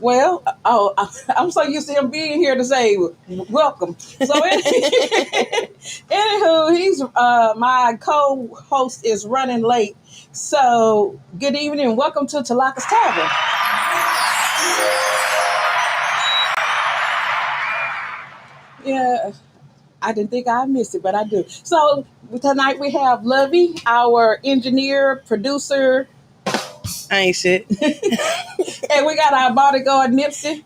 Well, I'm so used to him being here to say welcome. So, anywho, he's my co-host is running late. So, good evening, welcome to Tlakas Tavern. Yeah, I didn't think I missed it, but I do. So tonight we have Lovey, our engineer, producer, I ain't shit. and we got our bodyguard Nipsey.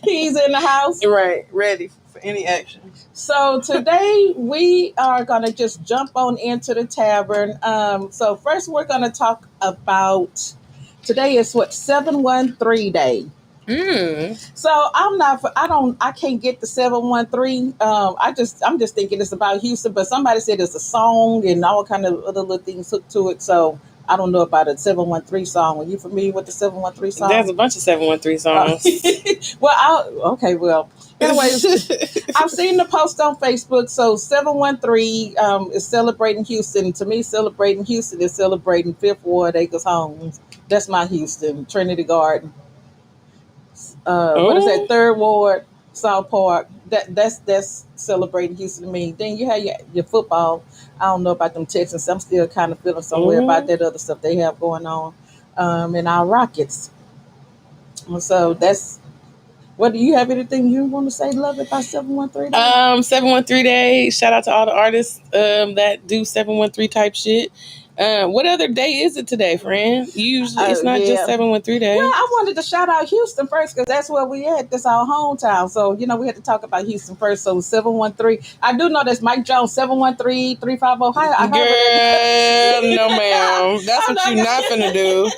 He's in the house. Right, ready for any action. So today we are gonna just jump on into the tavern. So first we're gonna talk about today is what 713 day. So I can't get the 713. I'm just thinking it's about Houston, but somebody said it's a song and all kind of other little things hooked to it. So I don't know about a 713 song. Are you familiar with the 713 song? There's a bunch of 713 songs. Well, anyways, I've seen the post on Facebook. So 713 is celebrating Houston. To me, celebrating Houston is celebrating Fifth Ward Acres Homes. That's my Houston, Trinity Garden. What is that? Third Ward, South Park. That's celebrating Houston to me. Then you have your football. I don't know about them Texans. I'm still kind of feeling somewhere about that other stuff they have going on, in our Rockets. So that's. What do you have anything you want to say, love, about 713 Day? 713 Day. Shout out to all the artists that do 713 type shit. What other day is it today, friend? Usually it's not just 713 Day. Well, I wanted to shout out Houston first because that's where we at. That's our hometown. So, we had to talk about Houston first. So 713. I do know that's Mike Jones, 713-350. Girl, no ma'am. That's what you not finna do.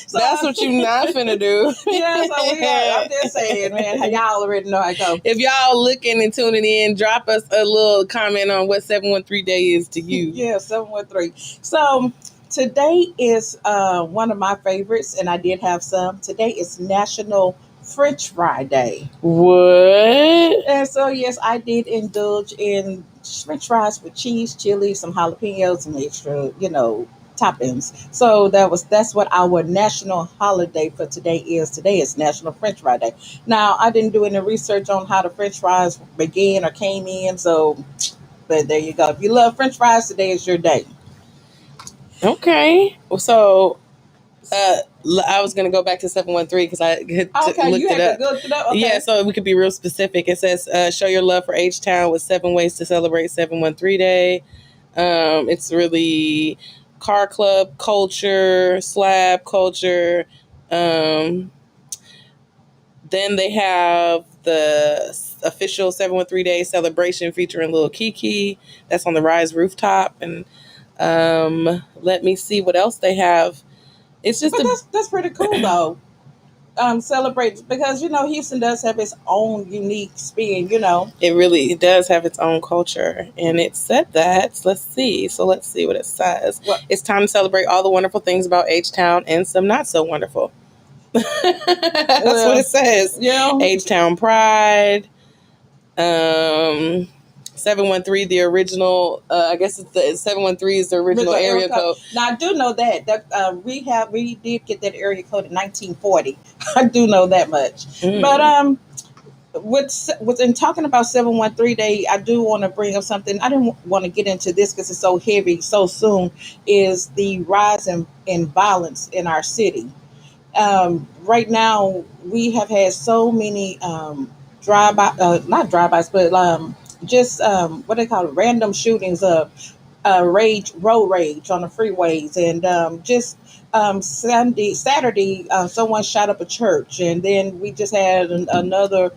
So, that's what you not finna do. Yeah, so I'm just saying, man. Y'all already know how it goes. If y'all looking and tuning in, drop us a little comment on what 713 Day is to you. Yeah, 713. So today is one of my favorites, and I did have some. Today is National French Fry Day. What? And so, yes, I did indulge in French fries with cheese, chili, some jalapenos, some extra, toppings. So that's what our national holiday for today is. Today is National French Fry Day. Now, I didn't do any research on how the French fries began or came in, so but there you go. If you love French fries, today is your day. Okay. So I was going to go back to 713 because I looked it up. Look it up. Okay. Yeah, so we could be real specific. It says, show your love for H-Town with 7 ways to celebrate 713 Day. It's really car club culture, slab culture. Then they have the official 713 Day celebration featuring Lil Kiki. That's on the Rise rooftop. And let me see what else they have. It's just that's pretty cool though. Celebrate because Houston does have its own unique spin. It does have its own culture, and it said that. Let's see what it says. It's time to celebrate all the wonderful things about H-Town and some not so wonderful. That's what it says. Yeah, H-Town Pride. 713, the original. I guess it's the 713 is the original area code. Now I do know that we did get that area code in 1940. I do know that much. But in talking about 713 Day, I do want to bring up something. I didn't want to get into this because it's so heavy so soon. Is the rise in violence in our city? Right now, we have had so many not drive-bys, but just what they call it, random shootings of road rage on the freeways, and just Saturday, someone shot up a church, and then we just had another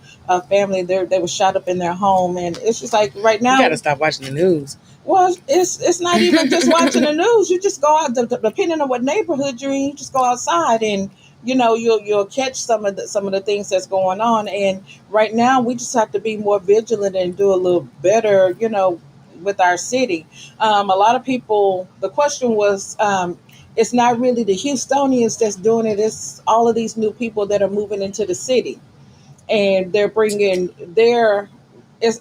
family there. They were shot up in their home, and it's just like right now. You gotta stop watching the news. Well, it's not even just watching the news. You just go out, depending on what neighborhood you're in. You just go outside and you'll catch some of the things that's going on. And right now we just have to be more vigilant and do a little better with our city. A lot of people, the question was, it's not really the Houstonians that's doing it, it's all of these new people that are moving into the city, and they're bringing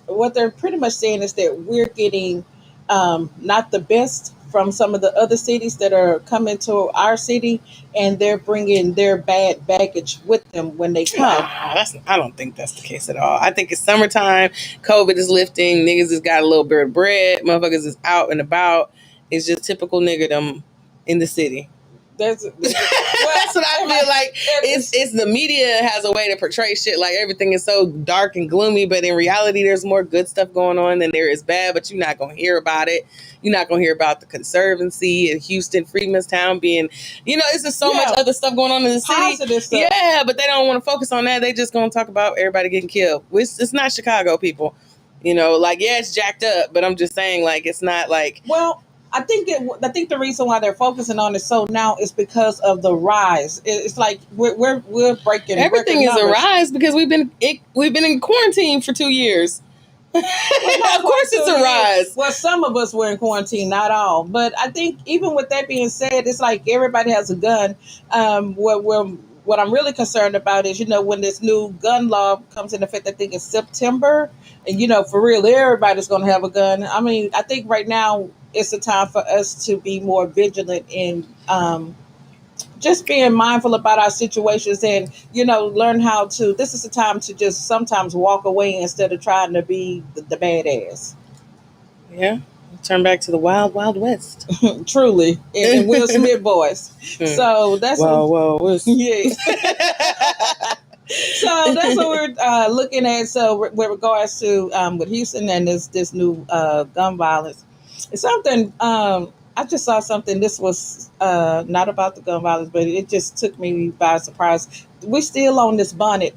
what they're pretty much saying is that we're getting not the best from some of the other cities that are coming to our city, and they're bringing their bad baggage with them when they come. I don't think that's the case at all. I think it's summertime. COVID is lifting. Niggas has got a little bit of bread. Motherfuckers is out and about. It's just typical niggerdom in the city. That's what I feel like. It's the media has a way to portray shit like everything is so dark and gloomy, but in reality, there's more good stuff going on than there is bad. But you're not gonna hear about it. You're not gonna hear about the Conservancy in Houston, Freemanstown being, it's just so much other stuff going on in the city. Positive stuff. Yeah, but they don't want to focus on that. They just gonna talk about everybody getting killed. It's not Chicago, people. It's jacked up, but I'm just saying, like, it's not like. Well, I think the reason why they're focusing on it so now is because of the rise. It's like we're breaking everything is numbers. A rise because we've been in quarantine for 2 years. Of course, it's a rise. Well, some of us were in quarantine, not all. But I think even with that being said, it's like everybody has a gun. What I'm really concerned about is, when this new gun law comes into effect, I think it's September, and for real, everybody's going to have a gun. I mean, I think right now it's a time for us to be more vigilant in just being mindful about our situations and, learn how to. This is the time to just sometimes walk away instead of trying to be the badass. Yeah. Turn back to the wild, wild west. Truly. And Will Smith voice. So that's wild west. Yeah. So that's what we're looking at. So with regards to with Houston and this new gun violence, it's something. I just saw something. This was not about the gun violence, but it just took me by surprise. We're still on this bonnet.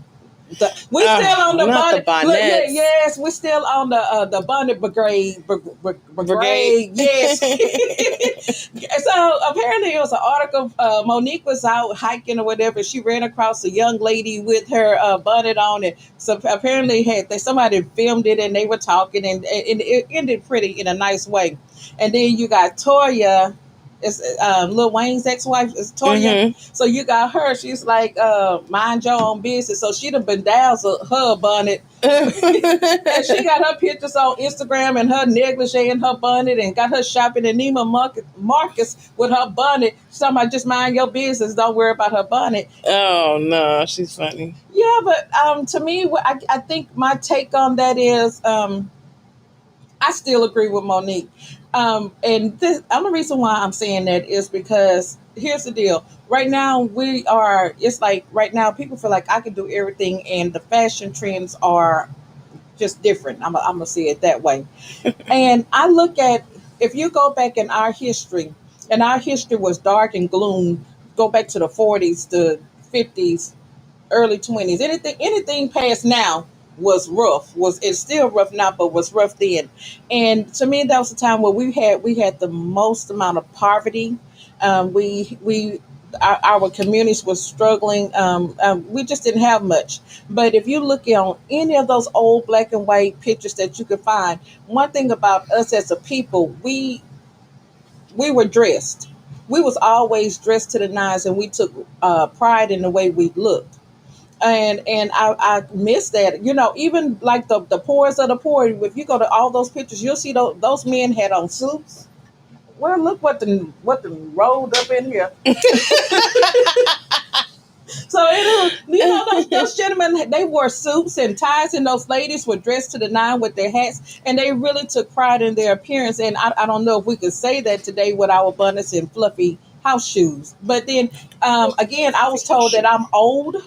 We're still on the bonnet. Yes, we're still on the bonnet brigade. Brigade. Yes. So apparently, it was an article. Monique was out hiking or whatever. She ran across a young lady with her bonnet on, and so apparently somebody filmed it, and they were talking, and it ended pretty in a nice way. And then you got Toya. It's Lil Wayne's ex-wife is Toya. Mm-hmm. So you got her. She's like, mind your own business. So she done bedazzled her bonnet. And she got her pictures on Instagram and her negligee and her bonnet and got her shopping in Neiman Marcus with her bonnet. She's talking about just mind your business. Don't worry about her bonnet. Oh, no. She's funny. Yeah, but to me, I think my take on that is I still agree with Monique. And the only reason why I'm saying that is because here's the deal. Right now, it's like right now people feel like I can do everything and the fashion trends are just different. I'm going to say it that way. And I look at, if you go back in our history, and our history was dark and gloom, go back to the 40s, the 50s, early 20s, anything past now was rough. It's still rough now, but was rough then. And to me, that was a time where we had the most amount of poverty. Our communities were struggling. We just didn't have much. But if you look on any of those old black and white pictures that you could find, one thing about us as a people, we were dressed. We was always dressed to the nines, and we took pride in the way we looked. And I miss that. Even like the poorest of the poor, if you go to all those pictures, you'll see those men had on suits. Well, look what the rolled up in here. So those gentlemen, they wore suits and ties, and those ladies were dressed to the nine with their hats, and they really took pride in their appearance. And I don't know if we could say that today with our abundance and fluffy house shoes. But then again, I was told that I'm old.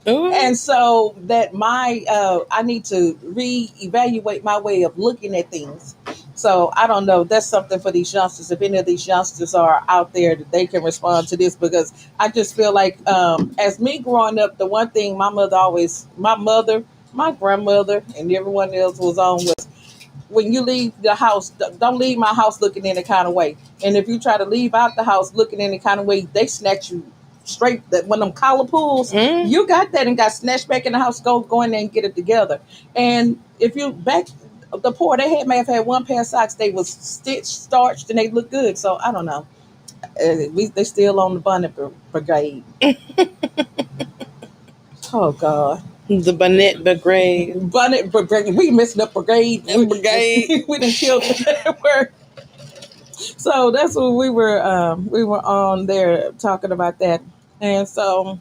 Ooh. And so that I need to reevaluate my way of looking at things. So I don't know. That's something for these youngsters. If any of these youngsters are out there, that they can respond to this, because I just feel like as me growing up, the one thing my mother, my grandmother, and everyone else was on was, when you leave the house, don't leave my house looking any kind of way. And if you try to leave out the house looking any kind of way, they snatch you straight. That when them collar pulls, you got that and got snatched back in the house. Go in there and get it together. And if you back the poor, may have had one pair of socks. They was stitched, starched, and they look good. So I don't know. They still on the bonnet brigade. Oh God. The bonnet brigade. Bonnet brigade. We missing up brigade. Brigade. We done killed that word. So that's what we were on there talking about that. And so,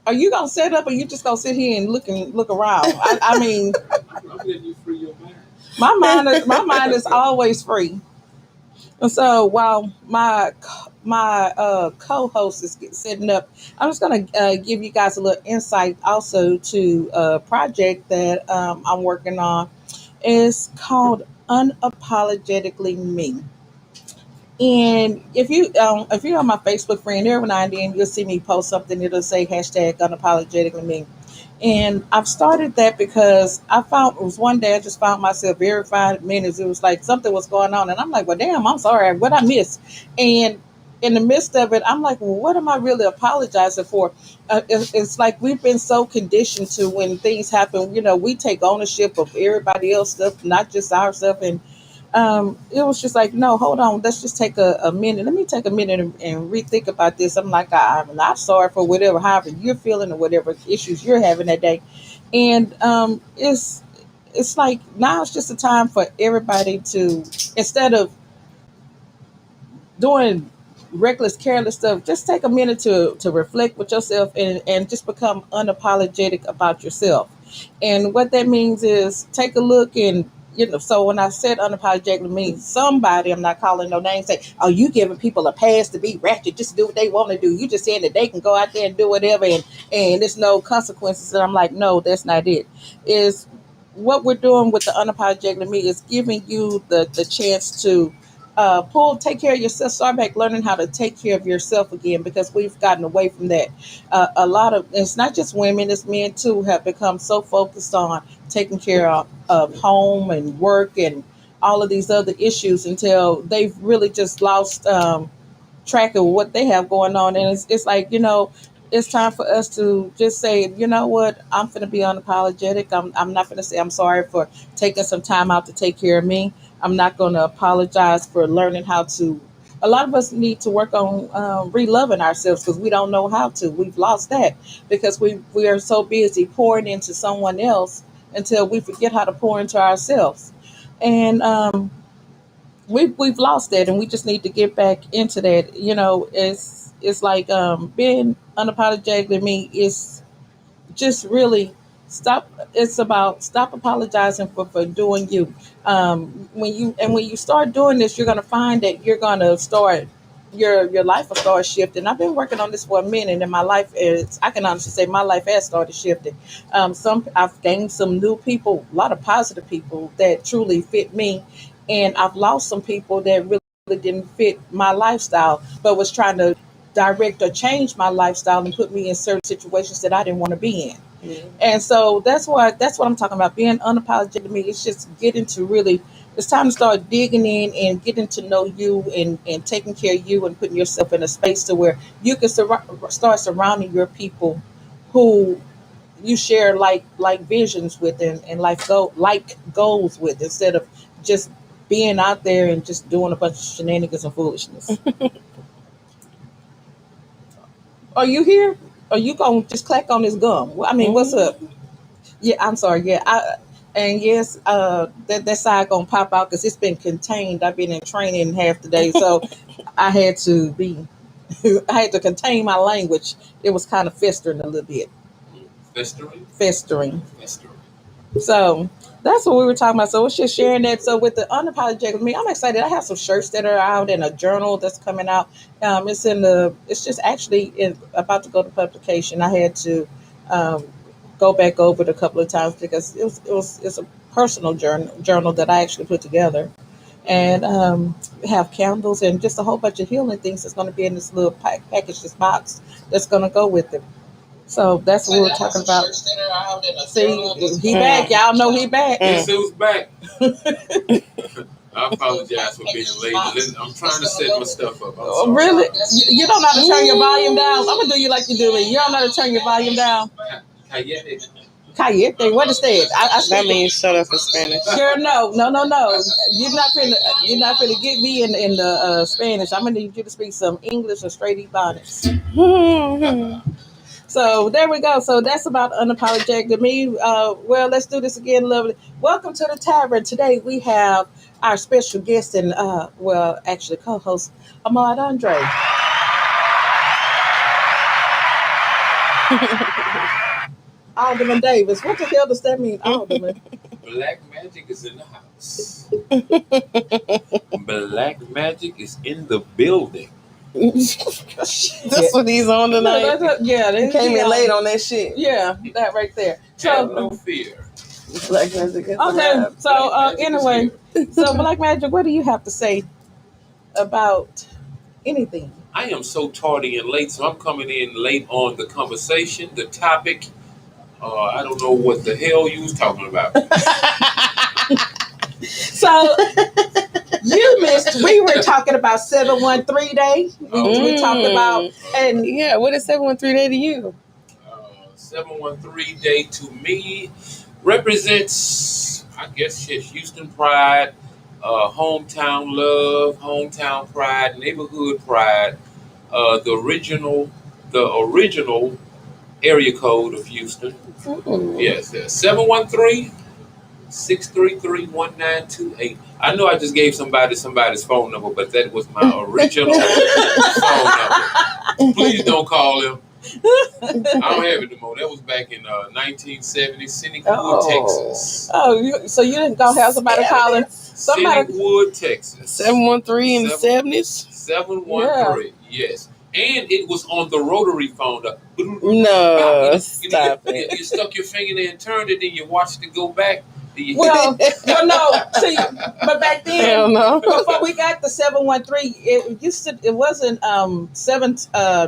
are you gonna set up, or you just gonna sit here and look around? I mean, I'm letting you free your mind. my mind is always free. And so while my co-host is setting up, I'm just gonna give you guys a little insight also to a project that I'm working on. It's called Unapologetically Me. And if you're on my Facebook friend, every now and then you'll see me post something. It'll say hashtag unapologetically me. And I've started that because I found it was one day I just found myself every 5 minutes. It was like something was going on, and I'm like, well, damn, I'm sorry, what I missed. And in the midst of it, I'm like, well, what am I really apologizing for? It's like we've been so conditioned to when things happen, we take ownership of everybody else's stuff, not just our stuff. And it was just like, no, hold on, let's just take a minute. Let me take a minute and rethink about this. I'm like, I'm not sorry for whatever, however you're feeling or whatever issues you're having that day. And it's like now it's just a time for everybody to, instead of doing reckless, careless stuff, just take a minute to reflect with yourself and just become unapologetic about yourself. And what that means is take a look and so when I said unapologetic means somebody, I'm not calling no names, say, oh, you giving people a pass to be ratchet, just do what they want to do. You just saying that they can go out there and do whatever and there's no consequences. And I'm like, no, that's not it. Is what we're doing with the unapologetic me is giving you the chance to take care of yourself. Start back learning how to take care of yourself again because we've gotten away from that. A lot of it's not just women, it's men too have become so focused on taking care of home and work and all of these other issues until they've really just lost track of what they have going on. And it's like, it's time for us to just say, you know what, I'm going to be unapologetic. I'm not going to say I'm sorry for taking some time out to take care of me. I'm not going to apologize for learning how to. A lot of us need to work on reloving ourselves because we don't know how to. We've lost that because we are so busy pouring into someone else until we forget how to pour into ourselves. And we've lost that, and we just need to get back into that. It's like being unapologetically me is just really stop. It's about stop apologizing for doing you. When you start doing this, you're gonna find that you're gonna start your life will start shifting. I've been working on this for a minute, and my life is, I can honestly say my life has started shifting. Some I've gained some new people, a lot of positive people that truly fit me, and I've lost some people that really didn't fit my lifestyle, but was trying to direct or change my lifestyle and put me in certain situations that I didn't want to be in. And so that's what I'm talking about. Being unapologetic to me, it's just getting to really. It's time to start digging in and getting to know you and taking care of you and putting yourself in a space to where you can start surrounding your people who you share like visions with and like goals with instead of just being out there and just doing a bunch of shenanigans and foolishness. Are you here? Are you gonna just clack on this gum? I mean, what's up? Yeah, I'm sorry. Yeah, and yes, that side gonna pop out because it's been contained. I've been in training half the day, so I had to be, I had to contain my language. It was kind of festering a little bit. Festering? Festering. Festering. So that's what we were talking about. So it's just sharing that. So with the unapologetic with me, I'm excited. I have some shirts that are out and a journal that's coming out. It's just actually about to go to publication. I had to um, go back over it a couple of times because it's a personal journal that I actually put together. And have candles and just a whole bunch of healing things that's going to be in this little package, this box that's going to go with it. So that's what we're talking about. See, he back. Y'all know he back. Guess who's back? I apologize for being late. I'm trying to set my stuff up. Really? You don't know how to turn your volume down? I'm going to do you like you do me. You don't know how to turn your volume down? Cayenne. Cayete, what is that? That means shut up in Spanish. Girl, no. You're not finna get me in the Spanish. I'm gonna need you to speak some English or straight Ebonics. So there we go. So that's about unapologetic to me. Well, let's do this again, lovely. Welcome to the Tavern. Today we have our special guest and actually co-host Ahmad Andre. Alderman Davis. What the hell does that mean, Alderman? Black magic is in the house. Black magic is in the building. That's what he's on tonight. They came in late on that shit. Yeah, that right there. Have no fear. Black magic is Okay, so Black magic is anyway, here. so Black Magic, what do you have to say about anything? I am so tardy and late, so I'm coming in late on the conversation, the topic. I don't know what the hell you was talking about. So you missed. We were talking about 713 Day. We talked about and yeah. What is 713 Day to you? 713 Day to me represents, I guess, Houston pride, hometown love, hometown pride, neighborhood pride. The original area code of Houston. Yes, 713-633-1928. I know I just gave somebody's phone number, but that was my original phone number. Please don't call him. I don't have it anymore. That was back in 1970, Cynicwood, Texas. Oh, so you didn't go have somebody calling? Cynicwood, Texas. 713 in the 70s? 713, yes. And it was on the rotary phone. No, stop it. You stuck your finger there and turned it, and you watched it go back. Well, no. See, but back then, hell no. Before we got the 713, it wasn't 7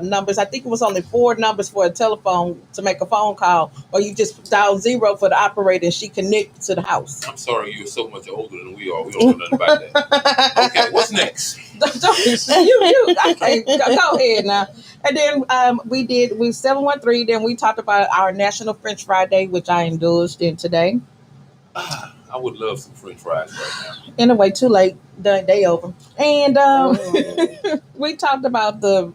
numbers. I think it was only 4 numbers for a telephone to make a phone call, or you just dial 0 for the operator, and she connects to the house. I'm sorry, you're so much older than we are. We don't know nothing about that. Okay, what's next? you okay? Go ahead now. And then we 713. Then we talked about our National French Fry Day, which I indulged in today. I would love some French fries right now. Anyway, too late. The day over. And we talked about the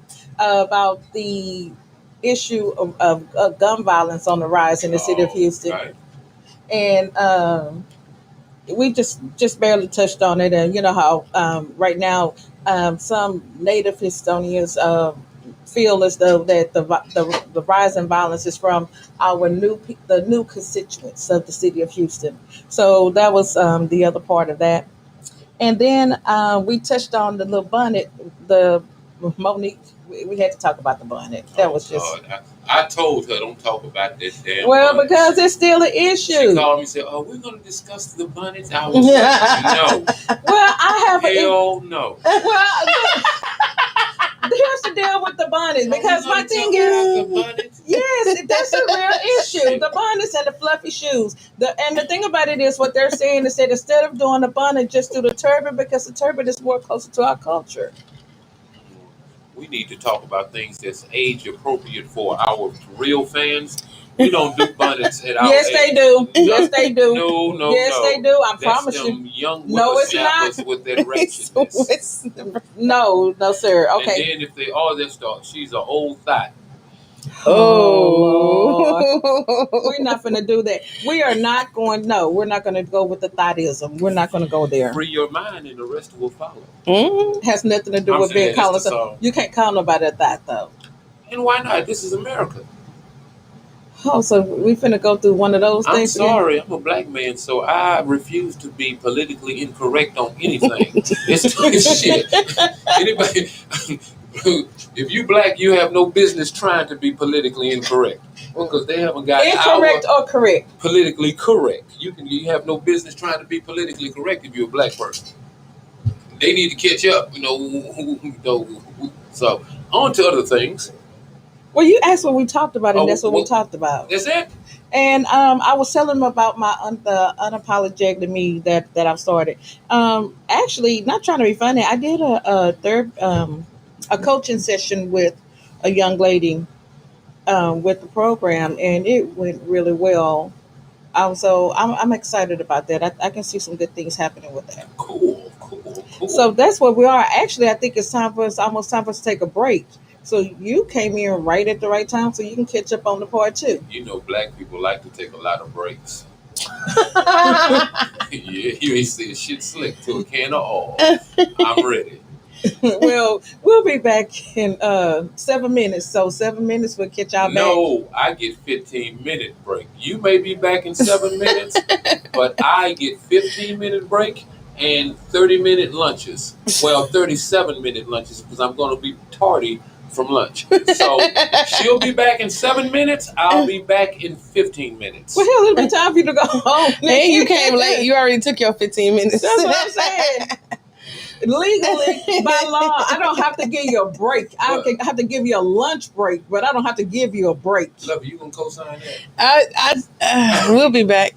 issue of gun violence on the rise in the city of Houston. Right. And we just barely touched on it. And you know how right now some native Houstonians feel as though that the rise in violence is from the new constituents of the city of Houston. So that was the other part of that. And then we touched on the little bonnet, the Monique. We had to talk about the bonnet. That was just. God. I told her don't talk about this damn. Well, bonnet. because it's still an issue. She called me and said, "Oh, we're going to discuss the bonnets." I was like, "No." Well, I have hell no. Well, here's the deal with the bonnets, because my thing is, yes, that's a real issue. The bonnets and the fluffy shoes. And the thing about it is, what they're saying is that instead of doing the bonnet, just do the turban, because the turban is more closer to our culture. We need to talk about things that's age appropriate for our real fans. We don't do bonnets at our Yes, age. they do. No, Yes, they do. No. Yes, they do. I That's promise them you. young No, it's not. whippersnappers with that wretchedness. No, sir. Okay. And then if they are that stuff, she's an old thot. Oh, we're not going to do that. We are not going. No, we're not going to go with the thotism. We're not going to go there. Free your mind, and the rest will follow. Has nothing to do I'm with saying being called. that's the song. You can't call nobody a thot, though. And why not? This is America. Oh, so we finna go through one of those I'm things. sorry, I'm a black man, so I refuse to be politically incorrect on anything. It's shit. Anybody, if you black, you have no business trying to be politically incorrect, because they haven't got incorrect or correct. Politically correct. You have no business trying to be politically correct if you're a black person. They need to catch up, So on to other things. Well, you asked what we talked about, and that's what we talked about. That's it. And I was telling them about my the unapologetic me that I've started. Actually, not trying to be funny, I did a coaching session with a young lady with the program, and it went really well. So I'm excited about that. I can see some good things happening with that. Cool. So that's what we are. Actually, I think it's almost time for us to take a break. So you came in right at the right time, so you can catch up on the part too. You know, black people like to take a lot of breaks. Yeah, you ain't see a shit slick to a can of oil. I'm ready. Well, we'll be back in 7 minutes. So 7 minutes, we'll catch y'all back. No, I get 15-minute break. You may be back in 7 minutes, but I get 15-minute break and 30-minute lunches. Well, 37-minute lunches because I'm going to be tardy from lunch. So she'll be back in 7 minutes. I'll be back in 15 minutes. Well, hell, it'll be time for you to go home. Hey, you came late. You already took your 15 minutes. That's what I'm saying. Legally, by law, I don't have to give you a break. I have to give you a lunch break, but I don't have to give you a break. Love you gonna co-sign that? We'll be back.